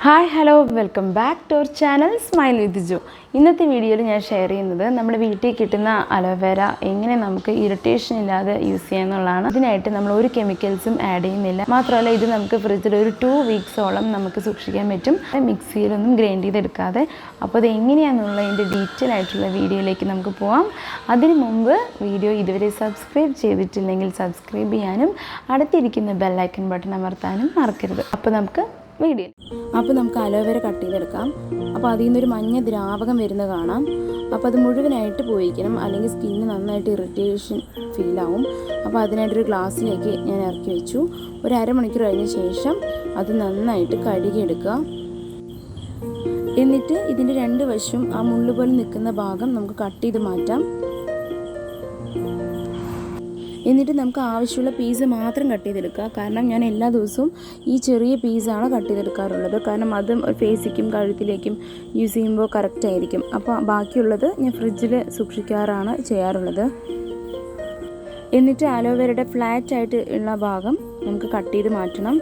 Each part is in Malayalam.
Hi hello welcome back to our channel smile with Jo. ഇന്നത്തെ വീഡിയോയിൽ ഞാൻ ഷെയർ ചെയ്യുന്നത് നമ്മുടെ വീട്ടിൽ കിട്ടുന്ന അലോവേര എങ്ങനെ നമുക്ക് ഇറിറ്റേഷൻ ഇല്ലാതെ യൂസ് ചെയ്യാമെന്നുള്ളതാണ്. ഇതിനായിട്ട് നമ്മൾ ഒരു കെമിക്കൽസും ആഡ് ചെയ്യുന്നില്ല. മാത്രമല്ല ഇത് നമുക്ക് ഫ്രിഡ്ജിൽ ഒരു 2 വീക്സോളം നമുക്ക് സൂക്ഷിക്കാൻ പറ്റും, മിക്സിയിലൊന്നും ഗ്രൈൻഡ് ചെയ്തെടുക്കാതെ. അപ്പോൾ അത് എങ്ങനെയാണെന്നുള്ളതിൻ്റെ ഡീറ്റെയിൽ ആയിട്ടുള്ള വീഡിയോയിലേക്ക് നമുക്ക് പോകാം. അതിന് മുമ്പ് വീഡിയോ ഇതുവരെ സബ്സ്ക്രൈബ് ചെയ്തിട്ടില്ലെങ്കിൽ സബ്സ്ക്രൈബ് ചെയ്യാനും അടുത്തിരിക്കുന്ന ബെല്ലൈക്കൺ ബട്ടൺ അമർത്താനും മറക്കരുത്. അപ്പോൾ നമുക്ക് അലോവേര കട്ട് ചെയ്തെടുക്കാം. അപ്പോൾ അതിൽ നിന്നൊരു മഞ്ഞ ദ്രാവകം വരുന്നത് കാണാം. അപ്പോൾ അത് മുഴുവനായിട്ട് പോയിക്കണം, അല്ലെങ്കിൽ സ്കിന്ന് നന്നായിട്ട് ഇറിറ്റേഷൻ ഫീലാവും. അപ്പോൾ അതിനായിട്ടൊരു ഗ്ലാസ്സിലേക്ക് ഞാൻ ഇറക്കി വെച്ചു. ഒരു അരമണിക്കൂർ കഴിഞ്ഞ ശേഷം അത് നന്നായിട്ട് കഴുകിയെടുക്കുക. എന്നിട്ട് ഇതിൻ്റെ 2 വശവും ആ മുള്ളു പോലെ നിൽക്കുന്ന ഭാഗം നമുക്ക് കട്ട് ചെയ്ത് മാറ്റാം. എന്നിട്ട് നമുക്ക് ആവശ്യമുള്ള പീസ് മാത്രം കട്ട് ചെയ്തെടുക്കുക. കാരണം ഞാൻ എല്ലാ ദിവസവും ഈ ചെറിയ പീസാണ് കട്ട് ചെയ്തെടുക്കാറുള്ളത്. കാരണം അത് ഫേസിലേക്കും കഴുത്തിലേക്കും യൂസ് ചെയ്യുമ്പോൾ കറക്റ്റ് ആയിരിക്കും. അപ്പോൾ ബാക്കിയുള്ളത് ഞാൻ ഫ്രിഡ്ജിൽ സൂക്ഷിക്കാറാണ് ചെയ്യാറുള്ളത്. എന്നിട്ട് അലോവേരയുടെ ഫ്ലാറ്റ് ആയിട്ട് ഉള്ള ഭാഗം നമുക്ക് കട്ട് ചെയ്ത് മാറ്റണം.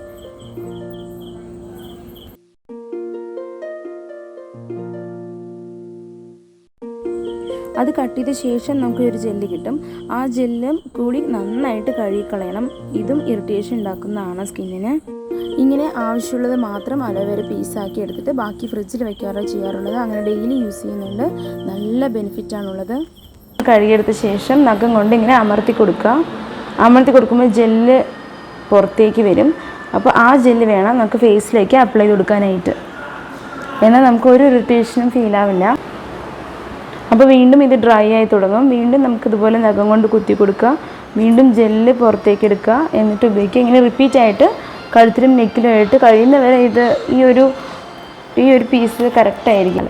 അത് കട്ട് ചെയ്ത ശേഷം നമുക്ക് ഒരു ജെല്ല് കിട്ടും. ആ ജെല്ലും കൂടി നന്നായിട്ട് കഴുകിക്കളയണം. ഇതും ഇറിറ്റേഷൻ ഉണ്ടാക്കുന്നതാണ് സ്കിന്നിന്. ഇങ്ങനെ ആവശ്യമുള്ളത് മാത്രം അലോവേര പീസാക്കി എടുത്തിട്ട് ബാക്കി ഫ്രിഡ്ജിൽ വയ്ക്കാറോ ചെയ്യാറുള്ളത്. അങ്ങനെ ഡെയിലി യൂസ് ചെയ്യുന്നുണ്ട്. നല്ല ബെനിഫിറ്റാണുള്ളത്. കഴുകിയെടുത്ത ശേഷം നഖം കൊണ്ട് ഇങ്ങനെ അമർത്തി കൊടുക്കുക. അമർത്തി കൊടുക്കുമ്പോൾ ജെല്ല് പുറത്തേക്ക് വരും. അപ്പോൾ ആ ജെല്ല് വേണം നമുക്ക് ഫേസിലേക്ക് അപ്ലൈ ചെയ്ത് കൊടുക്കാനായിട്ട്. എന്നാൽ നമുക്കൊരു ഇറിറ്റേഷനും ഫീലാവില്ല. അപ്പോൾ വീണ്ടും ഇത് ഡ്രൈ ആയി തുടങ്ങും. വീണ്ടും നമുക്കിതുപോലെ നഖം കൊണ്ട് കുത്തി കൊടുക്കുക. വീണ്ടും ജെല്ല് പുറത്തേക്ക് എടുക്കുക. എന്നിട്ട് ഉപയോഗിക്കുക. ഇങ്ങനെ റിപ്പീറ്റായിട്ട് കഴുത്തിലും നെക്കിലുമായിട്ട് കഴിയുന്നവരെ ഇത് ഈ ഒരു പീസ് കറക്റ്റായിരിക്കും.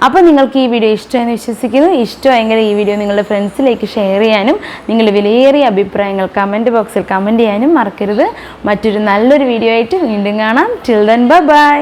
അപ്പോൾ നിങ്ങൾക്ക് ഈ വീഡിയോ ഇഷ്ടമെന്ന് വിശ്വസിക്കുന്നു. ഇഷ്ടമായെങ്കിൽ ഈ വീഡിയോ നിങ്ങളുടെ ഫ്രണ്ട്സിലേക്ക് ഷെയർ ചെയ്യാനും നിങ്ങളുടെ വിലയേറിയ അഭിപ്രായങ്ങൾ കമൻറ്റ് ബോക്സിൽ കമൻറ്റ് ചെയ്യാനും മറക്കരുത്. മറ്റൊരു നല്ലൊരു വീഡിയോ ആയിട്ട് വീണ്ടും കാണാം. Till then bye.